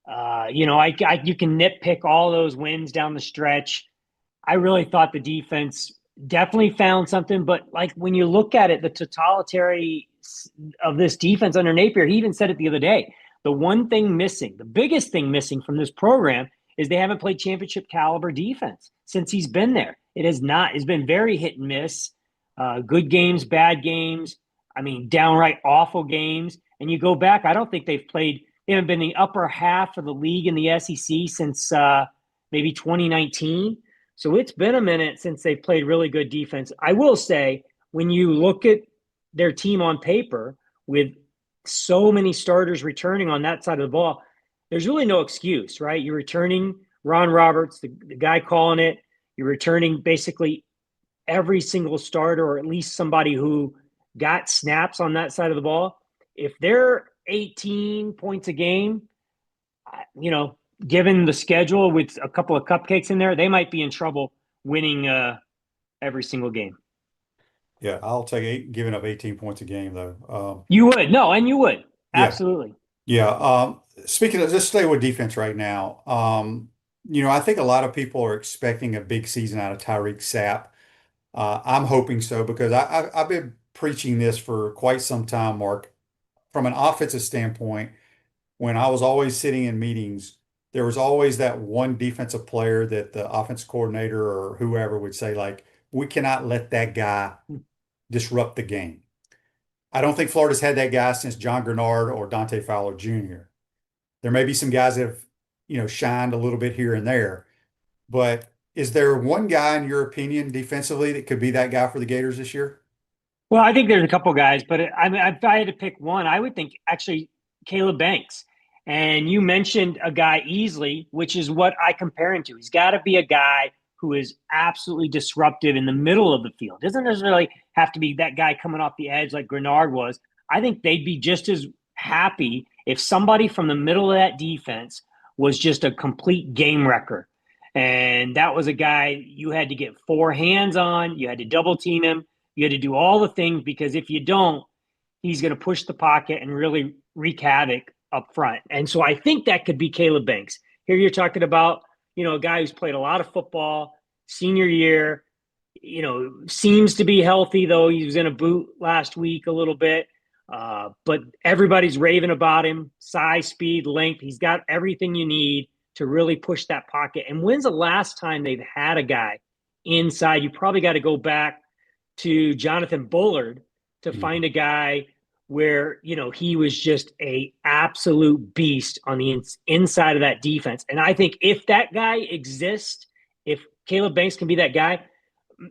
You can nitpick all those wins down the stretch. I really thought the defense definitely found something, but like when you look at it, the totality of this defense under Napier, he even said it the other day, the one thing missing, the biggest thing missing from this program is they haven't played championship caliber defense since he's been there. It's been very hit and miss, good games, bad games. I mean, downright awful games. And you go back, I don't think they haven't been in the upper half of the league in the SEC since maybe 2019. So it's been a minute since they've played really good defense. I will say, when you look at their team on paper with so many starters returning on that side of the ball, there's really no excuse, right? You're returning Ron Roberts, the guy calling it. You're returning basically every single starter, or at least somebody who got snaps on that side of the ball. If they're 18 points a game, given the schedule with a couple of cupcakes in there, they might be in trouble winning every single game. Yeah, I'll take giving up 18 points a game though. You would. No, and you would. Yeah. Absolutely. Yeah. Speaking of, just stay with defense right now. I think a lot of people are expecting a big season out of Tyreek Sapp. I'm hoping so, because I've been preaching this for quite some time, Mark. From an offensive standpoint, when I was always sitting in meetings, there was always that one defensive player that the offense coordinator or whoever would say, like, we cannot let that guy disrupt the game. I don't think Florida's had that guy since John Grenard or Dante Fowler Jr. There may be some guys that have, shined a little bit here and there, but is there one guy, in your opinion, defensively that could be that guy for the Gators this year? Well, I think there's a couple guys, but if I had to pick one, I would think actually Caleb Banks. And you mentioned a guy, Easley, which is what I compare him to. He's got to be a guy who is absolutely disruptive in the middle of the field. Doesn't necessarily have to be that guy coming off the edge like Grenard was. I think they'd be just as happy if somebody from the middle of that defense was just a complete game wrecker. And that was a guy you had to get four hands on. You had to double team him. You had to do all the things, because if you don't, he's going to push the pocket and really wreak havoc up front. And so I think that could be Caleb Banks. Here you're talking about, a guy who's played a lot of football, senior year, seems to be healthy, though he was in a boot last week a little bit. But everybody's raving about him. Size, speed, length. He's got everything you need to really push that pocket. And when's the last time they've had a guy inside? You probably got to go back to Jonathan Bullard to find a guy where, he was just a absolute beast on the inside of that defense. And I think if that guy exists, if Caleb Banks can be that guy,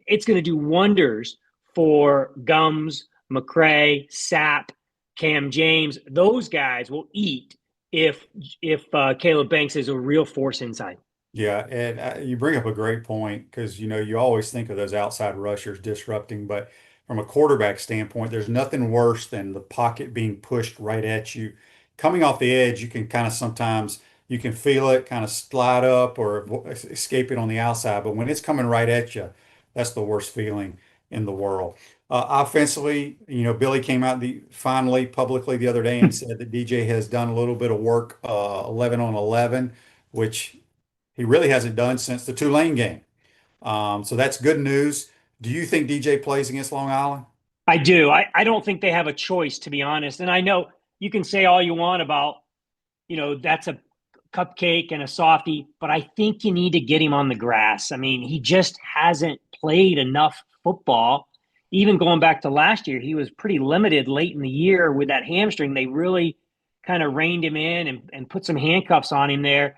it's going to do wonders for Gums, McCray, Sapp, Cam James. Those guys will eat if Caleb Banks is a real force inside. Yeah, and you bring up a great point, because you always think of those outside rushers disrupting, but from a quarterback standpoint, there's nothing worse than the pocket being pushed right at you. Coming off the edge, you can kind of sometimes you can feel it kind of slide up or escape it on the outside, but when it's coming right at you, that's the worst feeling in the world. Offensively, Billy came out finally publicly the other day and said that DJ has done a little bit of work 11 on 11, which he really hasn't done since the Tulane game. So that's good news. Do you think DJ plays against Long Island? I do. I don't think they have a choice, to be honest. And I know you can say all you want about, that's a cupcake and a softie, but I think you need to get him on the grass. I mean, he just hasn't played enough football. Even going back to last year, he was pretty limited late in the year with that hamstring. They really kind of reined him in and put some handcuffs on him there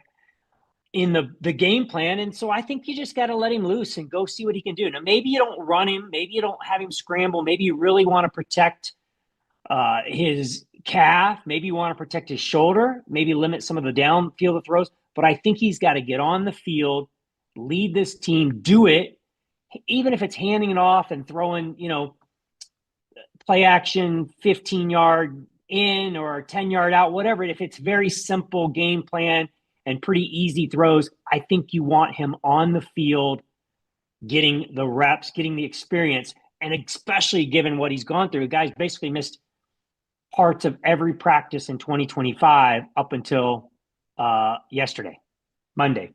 in the game plan. And so I think you just got to let him loose and go see what he can do. Now, maybe you don't run him. Maybe you don't have him scramble. Maybe you really want to protect his calf. Maybe you want to protect his shoulder. Maybe limit some of the downfield throws. But I think he's got to get on the field, lead this team, do it, even if it's handing it off and throwing, play action 15-yard in or 10-yard out, whatever. If it's very simple game plan and pretty easy throws, I think you want him on the field, getting the reps, getting the experience, and especially given what he's gone through. The guy's basically missed parts of every practice in 2025 up until yesterday, Monday.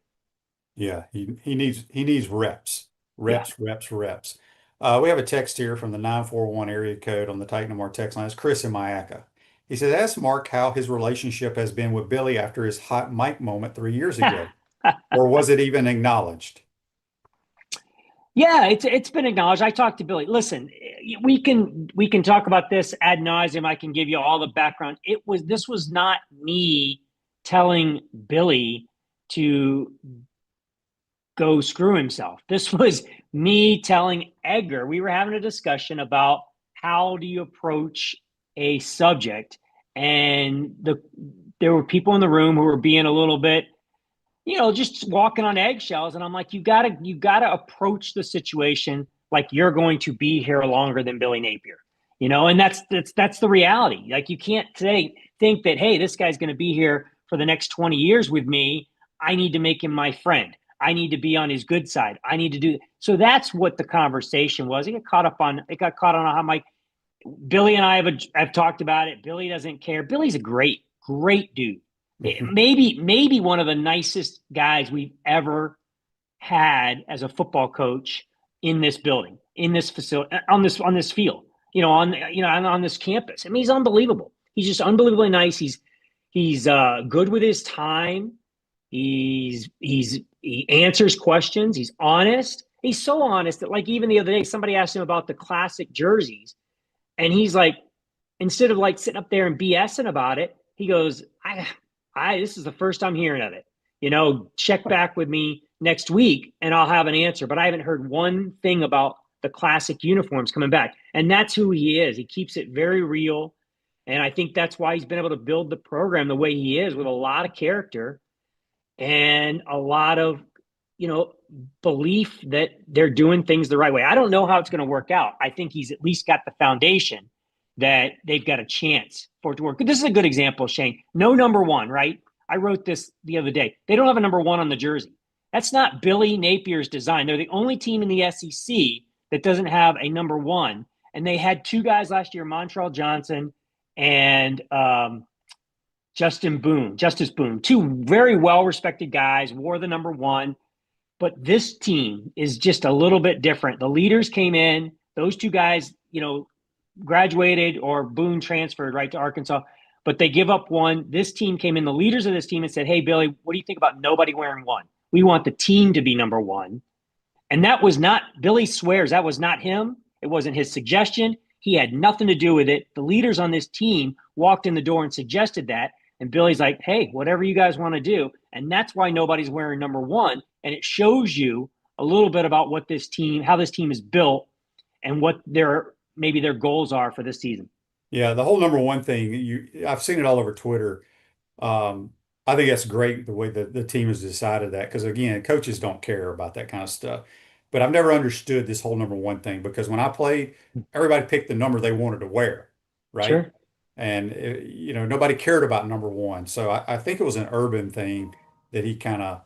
Yeah, he needs reps. Reps. We have a text here from the 941 area code on the Titan More text line. It's Chris in Mayaca. He said, ask Mark how his relationship has been with Billy after his hot mic moment 3 years ago. Or was it even acknowledged? Yeah, it's been acknowledged. I talked to Billy. Listen, we can talk about this ad nauseum. I can give you all the background. This was not me telling Billy to, go screw himself. This was me telling Edgar, we were having a discussion about how do you approach a subject, and there were people in the room who were being a little bit, just walking on eggshells. And I'm like, you gotta approach the situation like you're going to be here longer than Billy Napier, and that's the reality. Like, you can't think that, hey, this guy's going to be here for the next 20 years with me. I need to make him my friend. I need to be on his good side. I need to do. So that's what the conversation was. It got caught on how my Billy and I have talked about it. Billy doesn't care. Billy's a great dude. Maybe one of the nicest guys we've ever had as a football coach in this building, in this facility, on this field, on this campus. I mean, he's unbelievable. He's just unbelievably nice. He's good with his time. He answers questions. He's honest. He's so honest that, like, even the other day, somebody asked him about the classic jerseys, and he's like, instead of like sitting up there and BSing about it, he goes, this is the first I'm hearing of it. Check back with me next week and I'll have an answer. But I haven't heard one thing about the classic uniforms coming back. And that's who he is. He keeps it very real. And I think that's why he's been able to build the program the way he is, with a lot of character and a lot of, belief that they're doing things the right way. I don't know how it's going to work out. I think he's at least got the foundation that they've got a chance for it to work. This is a good example, Shane. No number one, right? I wrote this the other day. They don't have a number one on the jersey. That's not Billy Napier's design. They're the only team in the SEC that doesn't have a number one. And they had two guys last year, Montrell Johnson and Justice Boone, two very well-respected guys, wore the number one. But this team is just a little bit different. The leaders came in. Those two guys, graduated, or Boone transferred right to Arkansas. But they give up one. This team came in, the leaders of this team, and said, hey, Billy, what do you think about nobody wearing one? We want the team to be number one. And that was not, Billy swears that was not him. It wasn't his suggestion. He had nothing to do with it. The leaders on this team walked in the door and suggested that. And Billy's like, hey, whatever you guys want to do. And that's why nobody's wearing number one. And it shows you a little bit about what this team, how this team is built, and what maybe their goals are for this season. Yeah, the whole number one thing, I've seen it all over Twitter. I think that's great the way that the team has decided that, because again, coaches don't care about that kind of stuff. But I've never understood this whole number one thing, because when I played, everybody picked the number they wanted to wear, right? Sure. And nobody cared about number one. So I think it was an Urban thing that he kind of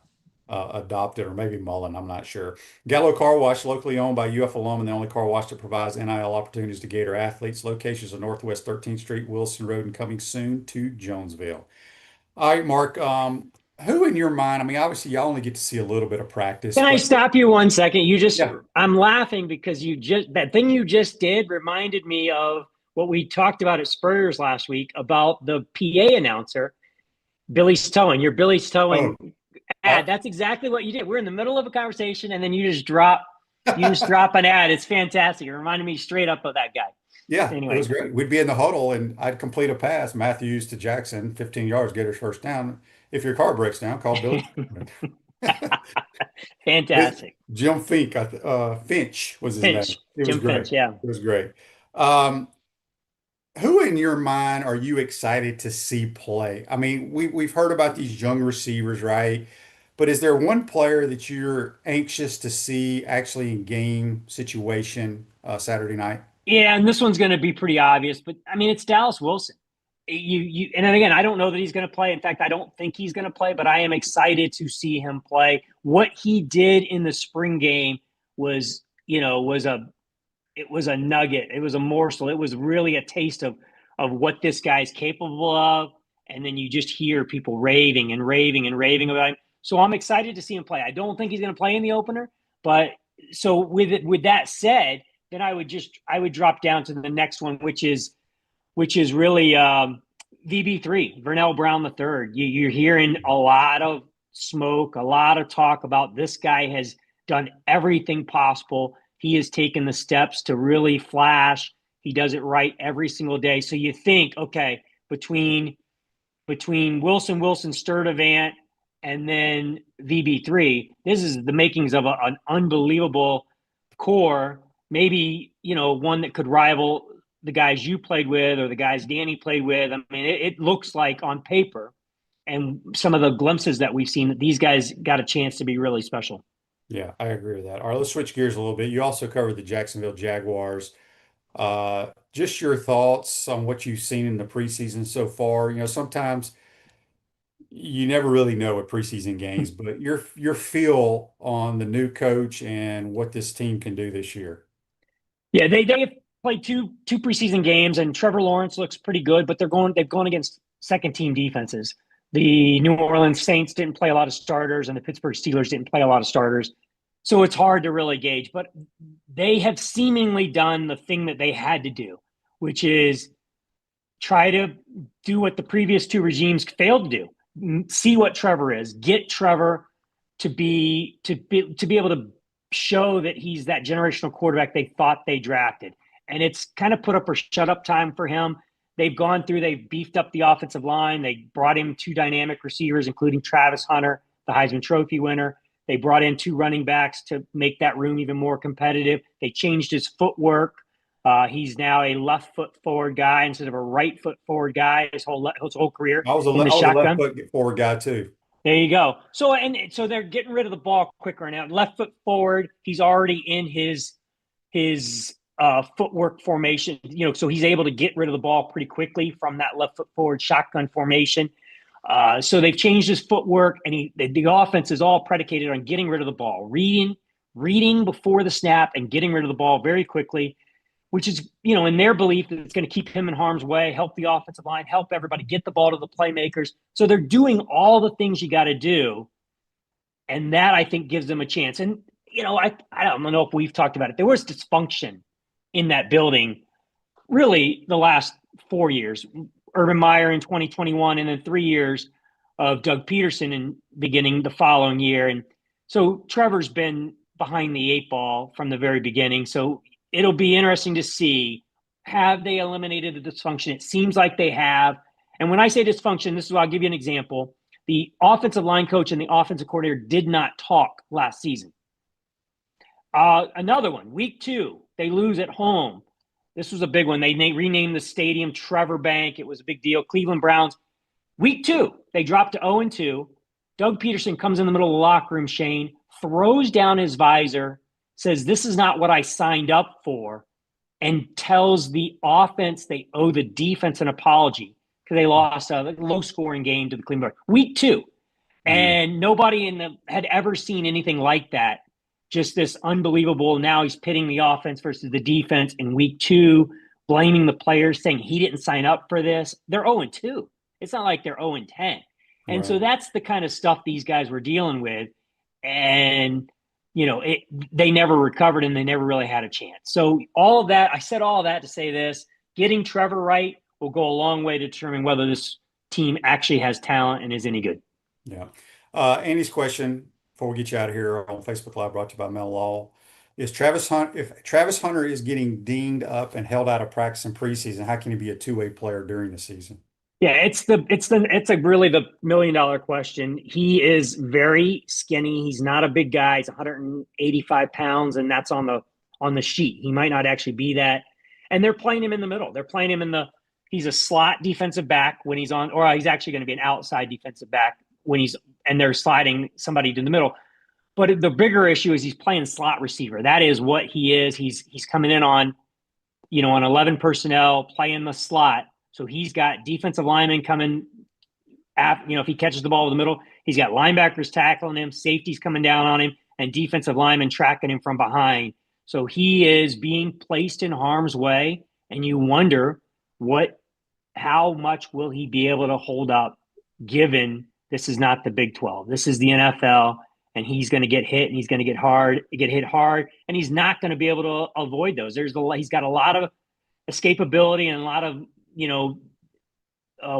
adopted, or maybe Mullen, I'm not sure. Gallo Car Wash, locally owned by UF alum, and the only car wash that provides NIL opportunities to Gator athletes. Locations are Northwest 13th Street, Wilson Road, and coming soon to Jonesville. All right, Mark, who in your mind, I mean, obviously y'all only get to see a little bit of practice. Can I stop you 1 second? I'm laughing because that thing you just did reminded me of what we talked about at Spurriers last week about the PA announcer, Billy's Towing. Your Billy's Towing ad. That's exactly what you did. We're in the middle of a conversation, and then you just drop an ad. It's fantastic. It reminded me straight up of that guy. Yeah, anyway. It was great. We'd be in the huddle, and I'd complete a pass, Matthews to Jackson, 15 yards, Gators first down. If your car breaks down, call Billy. Fantastic. Jim Finch was his name. It was great. Finch, yeah. It was great. Who in your mind are you excited to see play? I mean, we've heard about these young receivers, right? But is there one player that you're anxious to see actually in game situation Saturday night? Yeah, and this one's going to be pretty obvious, but I mean, it's Dallas Wilson. And then again, I don't know that he's going to play. In fact, I don't think he's going to play, but I am excited to see him play. What he did in the spring game was a nugget. It was a morsel. It was really a taste of what this guy's capable of. And then you just hear people raving and raving and raving about him. So I'm excited to see him play. I don't think he's going to play in the opener, but so with that said, then I would drop down to the next one, which is really VB3, Vernell Brown III. You're hearing a lot of smoke, a lot of talk about this guy has done everything possible. He has taken the steps to really flash. He does it right every single day. So you think, okay, between Wilson Sturdivant, and then VB3. This is the makings of an unbelievable core, maybe, one that could rival the guys you played with or the guys Danny played with. I mean, it looks like on paper and some of the glimpses that we've seen that these guys got a chance to be really special. Yeah, I agree with that. All right, let's switch gears a little bit. You also covered the Jacksonville Jaguars. Just your thoughts on what you've seen in the preseason so far. Sometimes you never really know at preseason games, but your feel on the new coach and what this team can do this year. Yeah, they have played two preseason games, and Trevor Lawrence looks pretty good, but they've gone against second team defenses. The New Orleans Saints didn't play a lot of starters, and the Pittsburgh Steelers didn't play a lot of starters. So it's hard to really gauge, but they have seemingly done the thing that they had to do, which is try to do what the previous two regimes failed to do. See what Trevor is. Get Trevor to be able to show that he's that generational quarterback they thought they drafted. And it's kind of put up or shut up time for him. They've beefed up the offensive line. They brought in two dynamic receivers, including Travis Hunter, the Heisman Trophy winner. They brought in two running backs to make that room even more competitive. They changed his footwork. He's now a left foot forward guy instead of a right foot forward guy his whole career. I was a left foot forward guy too. There you go. So they're getting rid of the ball quicker now. Left foot forward. He's already in his footwork formation. So he's able to get rid of the ball pretty quickly from that left foot forward shotgun formation. So they've changed his footwork, and the offense is all predicated on getting rid of the ball, reading before the snap, and getting rid of the ball very quickly, which is, in their belief that it's going to keep him in harm's way, help the offensive line, help everybody get the ball to the playmakers. So they're doing all the things you got to do, and that I think gives them a chance. And I don't know if we've talked about it. There was dysfunction in that building, really, the last 4 years. Urban Meyer in 2021, and then 3 years of Doug Peterson in beginning the following year. And so Trevor's been behind the eight ball from the very beginning. So it'll be interesting to see, have they eliminated the dysfunction? It seems like they have. And when I say dysfunction, this is why I'll give you an example. The offensive line coach and the offensive coordinator did not talk last season. Another one, week 2, they lose at home. This was a big one. They renamed the stadium Trevor Bank. It was a big deal. Cleveland Browns. Week 2, they dropped to 0-2. Doug Peterson comes in the middle of the locker room, Shane, throws down his visor, says, "This is not what I signed up for," and tells the offense they owe the defense an apology because they lost a low-scoring game to the Cleveland Browns. Week 2. And nobody had ever seen anything like that. Just this unbelievable, now he's pitting the offense versus the defense in week 2, blaming the players, saying he didn't sign up for this. They're 0-2. It's not like they're 0-10. And so that's the kind of stuff these guys were dealing with. And, they never recovered and they never really had a chance. So all of that, I said all of that to say this, getting Trevor right will go a long way to determine whether this team actually has talent and is any good. Yeah. Andy's question, before we get you out of here on Facebook Live, brought to you by Mel Law, is if Travis Hunter is getting dinged up and held out of practice in preseason, how can he be a two-way player during the season? Yeah, it's really the $1 million question. He is very skinny. He's not a big guy. He's 185 pounds, and that's on the sheet. He might not actually be that. And they're playing him in the middle. They're playing him he's a slot defensive back when he's on, or he's actually going to be an outside defensive back and they're sliding somebody to the middle. But the bigger issue is he's playing slot receiver. That is what he is. He's coming in on 11 personnel, playing the slot. So he's got defensive linemen coming if he catches the ball in the middle, he's got linebackers tackling him, safeties coming down on him, and defensive linemen tracking him from behind. So he is being placed in harm's way, and you wonder how much will he be able to hold up given this is not the Big 12. This is the NFL, and he's going to get hit, and he's going to get hit hard, and he's not going to be able to avoid those. He's got a lot of escapability and a lot of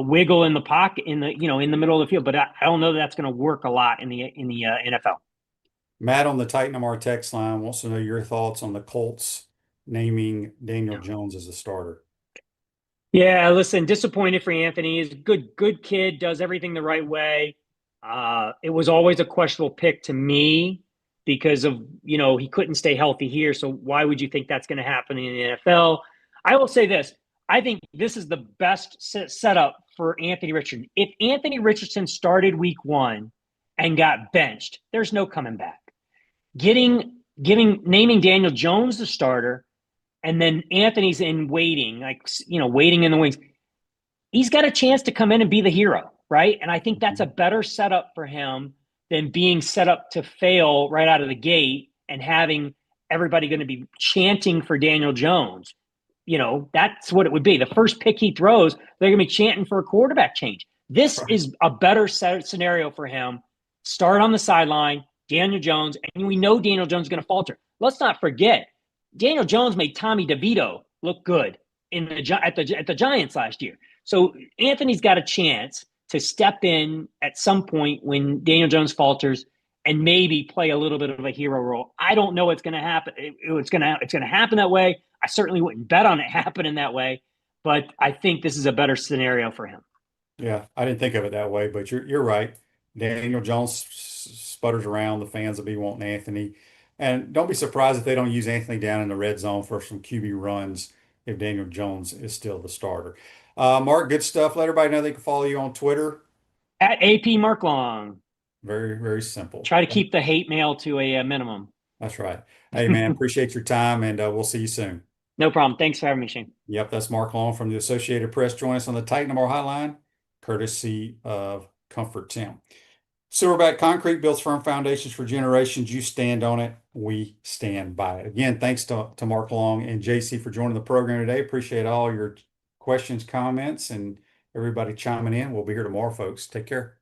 wiggle in the pocket in the middle of the field, but I don't know that's going to work a lot in the NFL. Matt on the Titan MR text line wants to know your thoughts on the Colts naming Daniel Jones as a starter. Yeah, listen, disappointed for Anthony. He's a good kid, does everything the right way. It was always a questionable pick to me because of, he couldn't stay healthy here. So why would you think that's going to happen in the NFL? I will say this. I think this is the best setup for Anthony Richardson. If Anthony Richardson started week 1 and got benched, there's no coming back. Naming Daniel Jones the starter, and then Anthony's in waiting, waiting in the wings. He's got a chance to come in and be the hero, right? And I think that's a better setup for him than being set up to fail right out of the gate and having everybody going to be chanting for Daniel Jones. That's what it would be. The first pick he throws, they're going to be chanting for a quarterback change. This is a better scenario for him. Start on the sideline, Daniel Jones, and we know Daniel Jones is going to falter. Let's not forget, Daniel Jones made Tommy DeVito look good at the Giants last year. So Anthony's got a chance to step in at some point when Daniel Jones falters and maybe play a little bit of a hero role. I don't know what's going to happen. It's going to happen that way. I certainly wouldn't bet on it happening that way, but I think this is a better scenario for him. Yeah, I didn't think of it that way, but you're right. Daniel Jones sputters around. The fans will be wanting Anthony. And don't be surprised if they don't use Anthony down in the red zone for some QB runs if Daniel Jones is still the starter. Mark, good stuff. Let everybody know they can follow you on Twitter. At AP Mark Long. Very, very simple. Try to keep the hate mail to a minimum. That's right. Hey, man, appreciate your time, and we'll see you soon. No problem. Thanks for having me, Shane. Yep, that's Mark Long from the Associated Press. Join us on the Titan Tomorrow Hotline, courtesy of Comfort Tim. Silverback Concrete builds firm foundations for generations. You stand on it. We stand by it. Again, thanks to Mark Long and JC for joining the program today. Appreciate all your questions, comments, and everybody chiming in. We'll be here tomorrow, folks. Take care.